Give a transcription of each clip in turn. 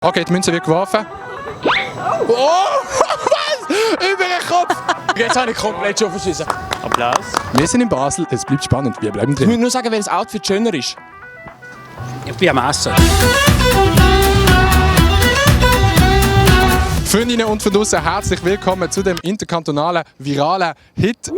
Okay, die Münze wird geworfen. Oh, was? Über den Kopf! Jetzt habe ich komplett schon verschissen. Applaus. Wir sind in Basel, es bleibt spannend, wir bleiben Ich drin. muss nur sagen, welches Outfit schöner ist. Ich bin am Essen. Freundinnen und von draussen, herzlich willkommen zu dem interkantonalen viralen Hit.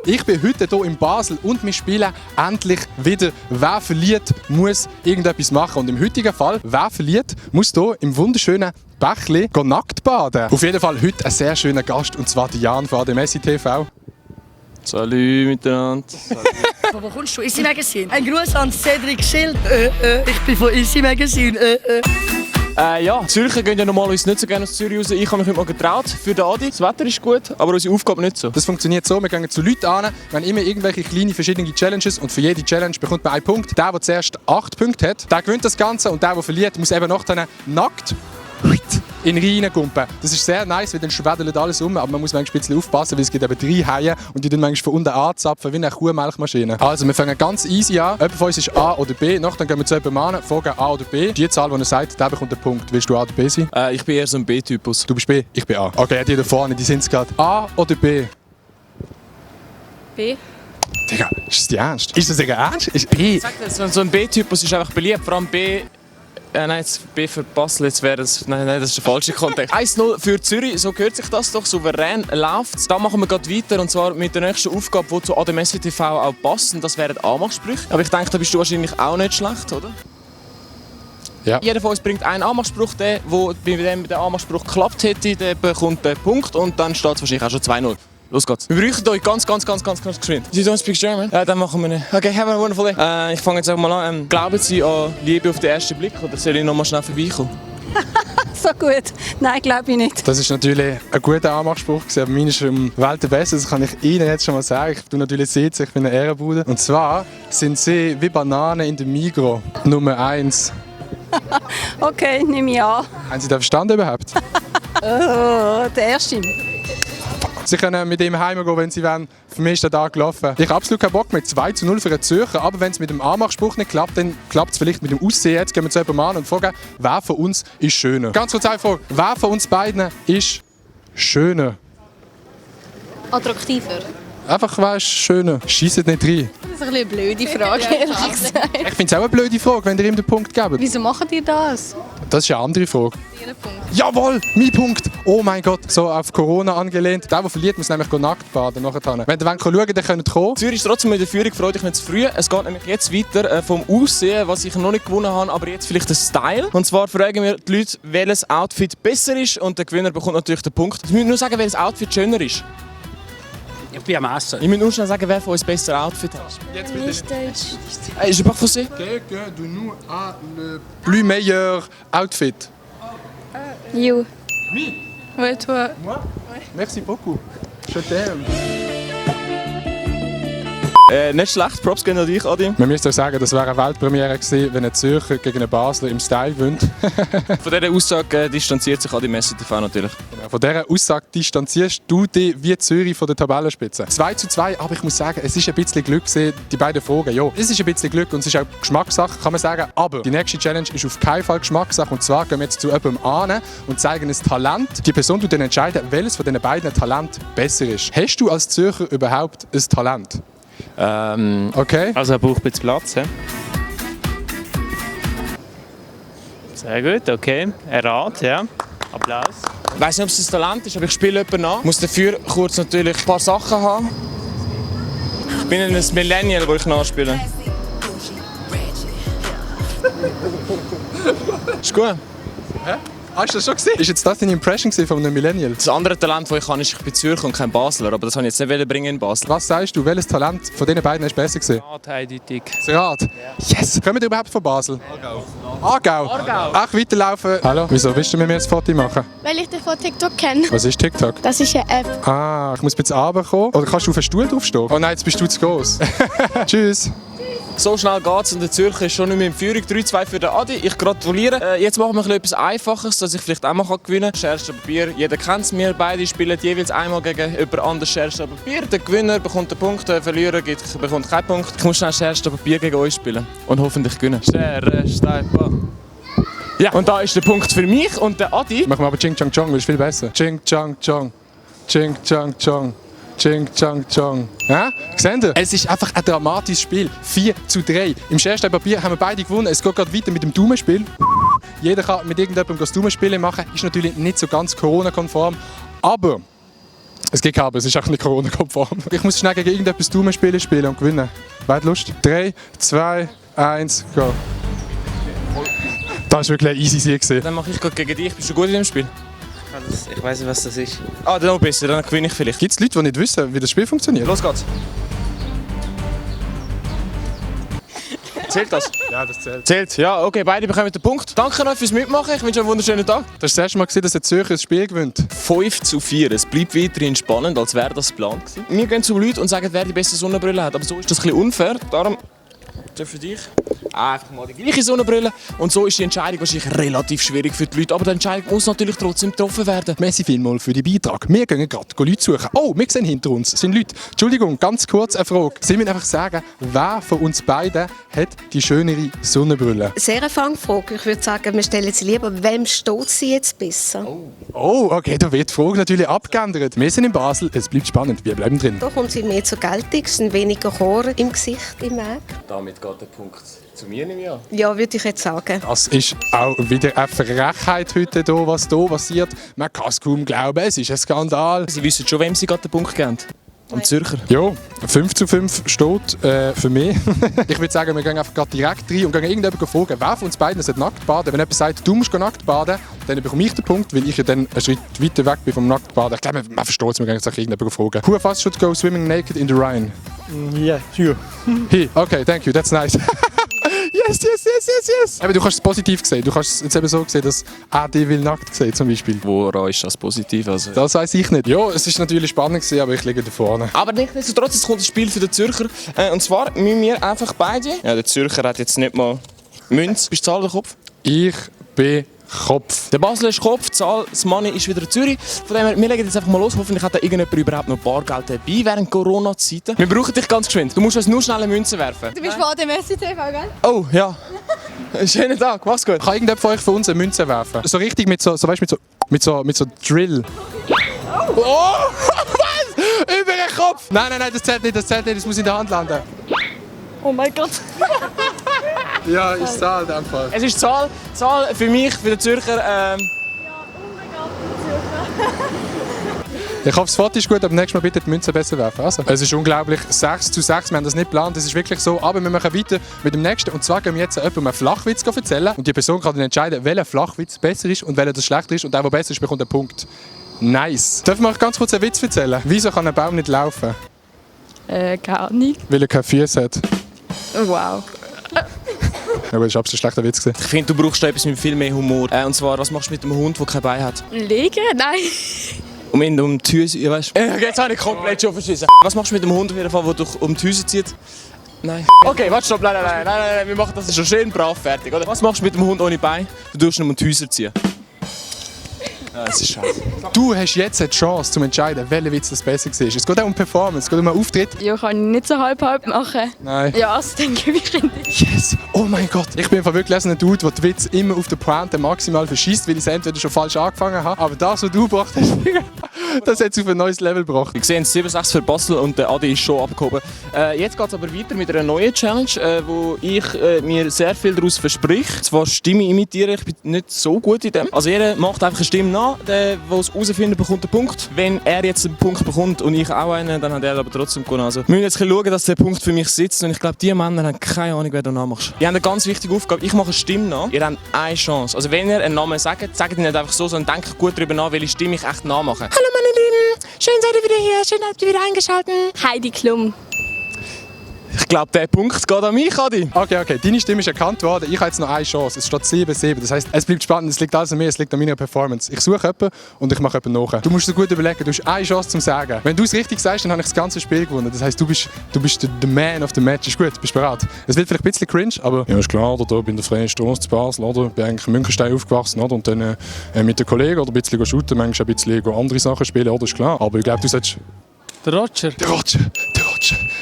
Ich bin heute hier in Basel und wir spielen endlich wieder «Wer verliert, muss irgendetwas machen». Und im heutigen Fall «Wer verliert, muss hier im wunderschönen Bächli nackt baden». Auf jeden Fall heute ein sehr schöner Gast, und zwar Jan von ADMSI TV. Salut miteinander. Wo kommst du? Easy Magazine. Ein Gruß an Cedric Schild. Ich bin von Easy Magazine. Ja, Zürcher gehen ja normalerweise nicht so gerne aus Zürich raus. Ich habe mich heute mal getraut für den Adi. Das Wetter ist gut, aber unsere Aufgabe nicht so. Das funktioniert so, wir gehen zu Leuten an, wir haben immer irgendwelche kleine verschiedene Challenges und für jede Challenge bekommt man einen Punkt. Der zuerst 8 Punkte hat, der gewinnt das Ganze, und der verliert, muss eben nachher nackt in den Rhein kumpen. Das ist sehr nice, weil dann schwedelt alles um, aber man muss manchmal ein bisschen aufpassen, weil es gibt eben 3 Haie und die dann manchmal von unten anzapfen wie eine Kuhmelkmaschine. Also wir fangen ganz easy an. Jemand von uns ist A oder B, nachher gehen wir zu jemandem an, fragen A oder B. Die Zahl, die er sagt, der bekommt den Punkt. Willst du A oder B sein? Ich bin eher so ein B-Typus. Du bist B, ich bin A. Okay, die da vorne, die sind es gerade. A oder B? B. Digga, ist das die Ernst? Ist das Digga ernst? Ist B? Sag das, so ein B-Typus ist einfach beliebt, vor allem B. Nein, jetzt B für Basel, jetzt wäre das. Nein, das ist der falsche Kontext. 1-0 für Zürich, so gehört sich das doch, souverän läuft. Da machen wir gerade weiter, und zwar mit der nächsten Aufgabe, die zu ADMSI TV auch passt. Und das wären Anmachsprüche. Aber ich denke, da bist du wahrscheinlich auch nicht schlecht, oder? Ja. Jeder von uns bringt einen Anmachspruch, der der Anmachspruch geklappt hätte, der bekommt den Punkt, und dann steht es wahrscheinlich auch schon 2-0. Los geht's. Wir bräuchten euch ganz geschwind. You don't speak German? Dann machen wir nicht. Okay, have a wonderful day. Ich fange jetzt auch mal an. Glauben Sie an Liebe auf den ersten Blick, oder soll ich noch mal schnell vorbeikommen? So gut. Nein, glaube ich nicht. Das ist natürlich ein guter Anmachspruch, aber meiner ist um Welt der Beste. Das kann ich Ihnen jetzt schon mal sagen. Ich bin natürlich Sitz, ich bin eine Ehrenbude. Und zwar sind Sie wie Bananen in der Migros. Nummer 1. Okay, nehme ich an. Haben Sie das verstanden überhaupt? Oh, der erste. Sie können mit ihm heimgehen, wenn Sie wollen. Für mich ist der Tag gelaufen. Ich habe absolut keinen Bock mit 2-0 für einen Zürcher, aber wenn es mit dem Anmachspruch nicht klappt, dann klappt es vielleicht mit dem Aussehen. Jetzt gehen wir zu jemandem an und fragen, wer von uns ist schöner? Ganz kurz einfach, wer von uns beiden ist schöner? Attraktiver. Einfach, wer ist schöner? Scheisset nicht rein. Das ist ein bisschen eine blöde Frage, ehrlich gesagt. Ich finde es auch eine blöde Frage, wenn ihr ihm den Punkt gebt. Wieso macht ihr das? Das ist eine andere Frage. Ihren Punkt. Jawohl, mein Punkt. Oh mein Gott, so auf Corona angelehnt. Der verliert, muss nämlich nackt baden. Wenn ihr schauen wollt, dann könnt ihr kommen. Zürich ist trotzdem in der Führung, freut euch nicht zu früh. Es geht nämlich jetzt weiter vom Aussehen, was ich noch nicht gewonnen habe, aber jetzt vielleicht den Style. Und zwar fragen wir die Leute, welches Outfit besser ist, und der Gewinner bekommt natürlich den Punkt. Ich muss nur sagen, welches Outfit schöner ist. Ich bin am Essen. Ich muss nur schnell sagen, wer von uns besser Outfit hat. Nicht Deutsch. Je pas français? Quelqu'un de nous a le plus meilleur outfit. You. Mi. Ouais, toi. Moi? Merci beaucoup. Je t'aime. Nicht schlecht, Props gehen an dich, Adi. Man müsste auch sagen, das wäre eine Weltpremiere gewesen, wenn ein Zürcher gegen einen Basler im Style gewinnt. Von dieser Aussage distanziert sich ADMSI TV natürlich. Genau, von dieser Aussage distanzierst du dich wie Zürich von der Tabellenspitze. 2:2, aber ich muss sagen, es ist ein bisschen Glück gewesen, die beiden Fragen. Ja, es ist ein bisschen Glück und es ist auch Geschmackssache, kann man sagen. Aber die nächste Challenge ist auf keinen Fall Geschmackssache. Und zwar gehen wir jetzt zu jemandem an und zeigen ein Talent. Die Person tut dann entscheiden, welches von diesen beiden Talent besser ist. Hast du als Zürcher überhaupt ein Talent? Okay. Also er braucht ein bisschen Platz. He? Sehr gut, okay. Rat, ja. Applaus. Ich weiss nicht, ob es ein Talent ist, aber ich spiele jemanden an. Ich muss dafür kurz natürlich ein paar Sachen haben. Ich bin ein Millennial, das ich nachspiele. Ist gut. Hä? Hast du das schon gesehen? Ist jetzt das deine Impression von einem Millennial? Das andere Talent, das ich habe, ist, ich bin Zürcher und kein Basler. Aber das wollte ich jetzt nicht bringen in Basel. Was sagst du, welches Talent von diesen beiden hast du besser gesehen? Rat, eindeutig. Das Rad? Yes! Kommen wir überhaupt von Basel? Aargau. Ach, weiterlaufen. Hallo? Wieso willst du mit mir ein Foto machen? Weil ich dich von TikTok kenne. Was ist TikTok? Das ist eine App. Ah, ich muss ein bisschen runterkommen. Oder kannst du auf einen Stuhl draufstehen? Oh nein, jetzt bist du zu groß. Tschüss. So schnell geht es, und der Zürcher ist schon nicht mehr in Führung. 3-2 für den Adi. Ich gratuliere. Jetzt machen wir etwas Einfaches, dass ich vielleicht auch mal gewinnen kann. Schere, Stein, Papier. Jeder kennt es. Wir beide spielen jeweils einmal gegen jemand anderes Schere, Stein, Papier. Der Gewinner bekommt den Punkt, der Verlierer bekommt keinen Punkt. Ich muss schnell Schere, Stein, Papier gegen euch spielen und hoffentlich gewinnen. Schere, Stein, Papier. Ja, und da ist der Punkt für mich und der Adi. Machen wir aber Ching Chang Chong, weil es viel besser. Ching Chang Chong. Ching Chang Chong. Ching Chang Chong. Ja? Seht ihr? Es ist einfach ein dramatisches Spiel. 4:3. Im Scherstein-Papier haben wir beide gewonnen. Es geht gerade weiter mit dem Daumenspiel. Jeder kann mit irgendjemandem das Daumenspiel machen. Ist natürlich nicht so ganz Corona-konform. Aber es gibt aber, es ist auch nicht Corona-konform. Ich muss schnell gegen irgendetwas Daumenspiele spielen und gewinnen. Wer hat Lust? 3, 2, 1, go. Das war wirklich ein easy Sieg. Dann mache ich gerade gegen dich. Bist du gut in dem Spiel? Ich weiß nicht, was das ist. Ah, dann noch besser, dann gewinne ich vielleicht. Gibt es Leute, die nicht wissen, wie das Spiel funktioniert? Los geht's. Zählt das? Ja, das zählt. Zählt, ja, okay, beide bekommen den Punkt. Danke euch fürs Mitmachen, ich wünsche euch einen wunderschönen Tag. Das ist das erste Mal gesehen, dass der Zürcher das Spiel gewinnt. 5:4, es bleibt weiterhin spannend, als wäre das geplant gewesen. Wir gehen zu Leuten und sagen, wer die beste Sonnenbrille hat, aber so ist das ein bisschen unfair. Darum für dich einfach mal die gleiche Sonnenbrille. Und so ist die Entscheidung wahrscheinlich relativ schwierig für die Leute, aber die Entscheidung muss natürlich trotzdem getroffen werden. Merci vielmals für den Beitrag. Wir gehen gerade Leute suchen. Oh, wir sehen hinter uns sind Leute. Entschuldigung, ganz kurz eine Frage. Sie müssen einfach sagen, wer von uns beiden hat die schönere Sonnenbrille? Sehr eine Fangfrage. Ich würde sagen, wir stellen sie lieber, wem steht sie jetzt besser? Oh, okay, da wird die Frage natürlich abgeändert. Wir sind in Basel, es bleibt spannend. Wir bleiben drin. Da kommt sie mehr zur Geltung, es sind weniger Haare im Gesicht, im Weg. Damit geht der Punkt zu mir, nehme ich an. Ja, würde ich jetzt sagen. Das ist auch wieder eine Frechheit heute, hier, was hier passiert. Man kann es kaum glauben, es ist ein Skandal. Sie wissen schon, wem sie gerade den Punkt geben. Am Zürcher. Ja, 5:5 steht für mich. Ich würde sagen, wir gehen einfach gerade direkt rein und gehen irgendjemanden fragen, wer von uns beiden sollte nackt baden. Wenn jemand sagt, du musst nackt baden, dann bekomme ich den Punkt, weil ich ja dann einen Schritt weiter weg bin vom Nacktbaden. Ich glaube, man versteht es, wir gehen jetzt irgendjemanden fragen. Who of us should go swimming naked in the Rhine? Ja, sure. Hey, okay, thank you, that's nice. Yes. Aber du kannst es positiv sehen. Du kannst es jetzt eben so sehen, dass AD will nackt sehen, zum Beispiel. Woran ist das positiv? Also? Das weiss ich nicht. Ja, es war natürlich spannend gewesen, aber ich liege da vorne. Aber nichtsdestotrotz, es kommt ein Spiel für den Zürcher. Und zwar müssen wir einfach beide... Ja, der Zürcher hat jetzt nicht mal Münze. Bist du Zahl oder Kopf? Ich bin Kopf. Der Basel ist Kopf, Zahl, das Money ist wieder Zürich. Von dem her, wir legen jetzt einfach mal los. Hoffentlich hat da irgendjemand überhaupt noch Bargeld dabei während Corona-Zeiten. Wir brauchen dich ganz geschwind. Du musst uns nur schnell eine Münze werfen. Du bist von dem SCTV, gell? Oh, ja. Schönen Tag, mach's gut. Kann irgendjemand von euch für uns eine Münze werfen? So richtig mit so Drill. Oh! Was? Über den Kopf! Nein, das zählt nicht, das muss in der Hand landen. Oh mein Gott. Ja, ich zahle in dem Fall. Es ist Zahl für mich, für den Zürcher. Ich hoffe, das Foto ist gut, aber nächstes Mal bitte die Münze besser werfen. Also, es ist unglaublich, 6:6, wir haben das nicht geplant, das ist wirklich so. Aber wir machen weiter mit dem nächsten. Und zwar gehen wir jetzt jemandem einen Flachwitz erzählen. Und die Person kann dann entscheiden, welcher Flachwitz besser ist und welcher das schlechter ist. Und der besser ist, bekommt einen Punkt. Nice. Darf ich euch ganz kurz einen Witz erzählen? Wieso kann ein Baum nicht laufen? Gar nicht. Weil er keine Füße hat. Wow. Ja, das war absolut ein schlechter Witz. Ich finde, du brauchst etwas mit viel mehr Humor. Und zwar, was machst du mit einem Hund, der kein Bein hat? Liegen? Nein. Um ihn um die Hüse, weißt du? Jetzt habe ich komplett schon verschissen. Was machst du mit dem Hund auf jeden Fall, der dich um die Hüse zieht? Nein. Okay, warte, stopp, nein, wir machen das schon schön brav fertig, oder? Was machst du mit dem Hund ohne Bein? Du tust ihn um die Hüse ziehen. Ja, das ist scheiße. Du hast jetzt eine Chance, zu entscheiden, welcher Witz das besser war. Es geht auch um Performance, es geht um einen Auftritt. Ja, kann ich nicht so halb machen. Nein. Ja, also denke ich nicht. Yes! Oh mein Gott! Ich bin einfach wirklich ein Dude, der die Witz immer auf der Pointe maximal verschießt, weil ich es entweder schon falsch angefangen habe. Aber das, was du gebracht hast, das hat es auf ein neues Level gebracht. Wir sehen 7:6 für Basel und der Adi ist schon abgehoben. Jetzt geht es aber weiter mit einer neuen Challenge, wo ich mir sehr viel daraus verspreche. Zwar Stimme imitieren, ich bin nicht so gut in dem. Also jeder macht einfach eine Stimme nach, der es herausfindet, bekommt einen Punkt. Wenn er jetzt einen Punkt bekommt und ich auch einen, dann hat er aber trotzdem gewonnen. Also wir müssen jetzt schauen, dass der Punkt für mich sitzt und ich glaube, die Männer haben keine Ahnung, wer du nachmachst. Die haben eine ganz wichtige Aufgabe. Ich mache eine Stimme nach. Ihr habt eine Chance. Also wenn ihr einen Namen sagt, sagt ihn nicht einfach so, sondern denkt gut darüber nach, welche Stimme ich echt nachmache. Hallo meine Lieben, schön seid ihr wieder hier, schön habt ihr wieder eingeschaltet. Heidi Klum. Ich glaube, der Punkt geht an mich, Adi. Okay, deine Stimme ist erkannt worden. Ich habe jetzt noch eine Chance. Es steht 7:7. Das heisst, es bleibt spannend. Es liegt alles an mir, es liegt an meiner Performance. Ich suche jemanden und ich mache jemanden nach. Du musst dir gut überlegen, du hast eine Chance zum Sagen. Wenn du es richtig sagst, dann habe ich das ganze Spiel gewonnen. Das heisst, du bist der Man of the Match. Ist gut, bist bereit. Es wird vielleicht ein bisschen cringe, aber... Ja, ist klar, oder? Da bin der Freie Strasse zu Basel, oder? Ich bin eigentlich in Münchenstein aufgewachsen, oder? Und dann mit den Kollegen oder ein bisschen shooten, manchmal ein bisschen andere Sachen spielen, oder? Ist klar. Aber ich glaube, du solltest... Der Roger. Der Roger.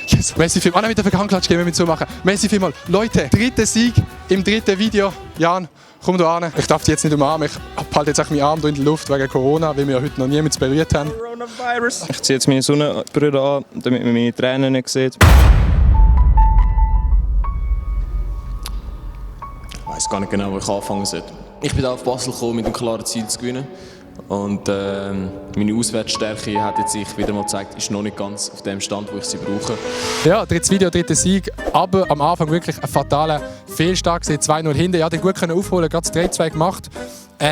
Yes. Messi vielmals. Ah, nein, mit der Vergangenklatsch gehen wir mit so machen. Messi vielmals. Leute, dritter Sieg im dritten Video. Jan, komm da an. Ich darf dich jetzt nicht umarmen. Ich halte jetzt auch meinen Arm hier in der Luft wegen Corona, weil wir ja heute noch niemanden berührt haben. Coronavirus. Ich ziehe jetzt meine Sonnenbrille an, damit man meine Tränen nicht sieht. Ich weiss gar nicht genau, wo ich anfangen sollte. Ich bin auf Basel gekommen mit einem klaren Ziel zu gewinnen. Und meine Auswärtsstärke hat jetzt sich wieder mal gezeigt, ist noch nicht ganz auf dem Stand, wo ich sie brauche. Ja, drittes Video, dritter Sieg, aber am Anfang wirklich ein fataler Fehlstart gesehen, 2-0 hinten. Ja, den gut können aufholen, gerade das 3-2 gemacht.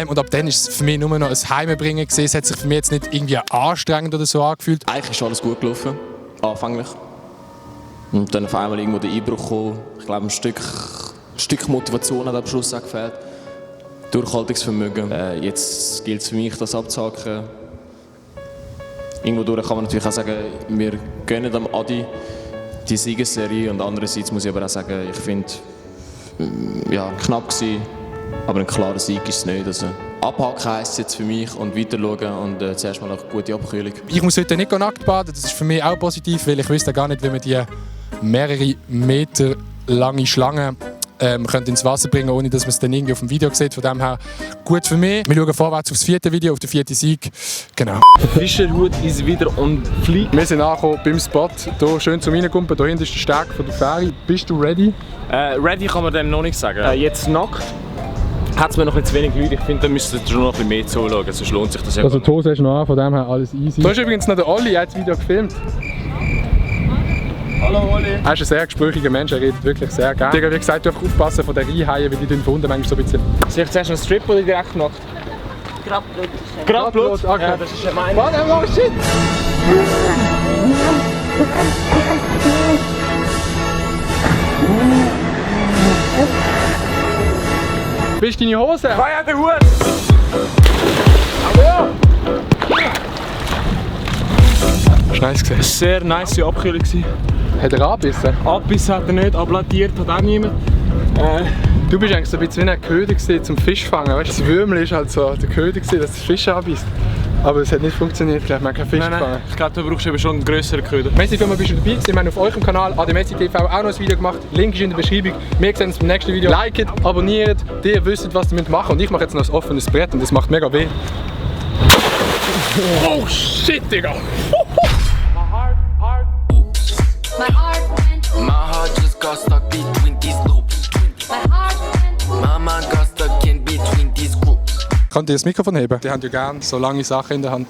Und ab dann ist es für mich nur noch ein Heimbringen gesehen. Es hat sich für mich jetzt nicht irgendwie anstrengend oder so angefühlt. Eigentlich ist alles gut gelaufen, anfänglich. Und dann auf einmal irgendwo der Einbruch gekommen. Ich glaube, ein Stück Motivation hat am Schluss auch gefehlt. Durchhaltungsvermögen. Jetzt gilt es für mich, das abzuhaken. Irgendwo durch kann man natürlich auch sagen, wir gönnen am Adi die Siegesserie. Und andererseits muss ich aber auch sagen, ich finde, ja, knapp gewesen, aber ein klarer Sieg ist es nicht. Also, abhaken heisst es jetzt für mich und weiter schauen und zuerst mal eine gute Abkühlung. Ich muss heute nicht nackt baden, das ist für mich auch positiv, weil ich wüsste gar nicht, wie man die mehrere Meter lange Schlange ins Wasser bringen, ohne dass man es dann irgendwie auf dem Video sieht. Von dem her gut für mich. Wir schauen vorwärts aufs 4. Video, auf den 4. Sieg. Genau. Der Fischerhut ist wieder on fleek. Wir sind angekommen beim Spot. Hier schön zum Reinkumpen. Hier hinten ist der Steg von der Fähre. Bist du ready? Ready kann man dem noch nicht sagen. Jetzt nackt hat es mir noch ein zu wenig Leute. Ich finde, da müsst ihr schon noch ein bisschen mehr zuschauen, sonst lohnt sich das ja. Also die Hose ist noch an, von dem her alles easy. Da ist übrigens noch der Olli, er hat das Video gefilmt. Hallo Oli. Er ist ein sehr gesprächiger Mensch, er redet wirklich sehr gerne. Digga, wie gesagt, du einfach aufpassen von den Reinhaien, weil die den Hunden manchmal so ein bisschen... Soll ich zuerst einen Strip oder direkt nackt? Grabblut? Okay. Ja, das ist ja meine. Warte, oh shit! Bist du deine Hose? Feier der Hut! Aber ja! Hast du nice gesehen? Sehr nice Abkühlung. Hat er angebissen? Abbiss hat er nicht, abladiert hat auch niemand. Du bist eigentlich so ein bisschen wie ein Köder zum Fischfangen. Weißt du, das Würmel ist halt so der Köder, dass das Fisch anbisst. Aber es hat nicht funktioniert, man hat keinen Fisch gefangen. Ich glaube, du brauchst eben schon einen grösseren Köder. Merci, dass du dabei bist. Wir haben auf eurem Kanal ADMessi TV auch noch ein Video gemacht. Link ist in der Beschreibung. Wir sehen uns beim nächsten Video. Liket, abonniert, ihr wisst, was ihr machen müsst. Und ich mache jetzt noch ein offenes Brett und das macht mega weh. Oh shit, Digga! My heart just got stuck between these loops. Mama got stuck in between these groups. Könnt ihr das Mikrofon heben? Die haben ja gerne so lange Sachen in der Hand.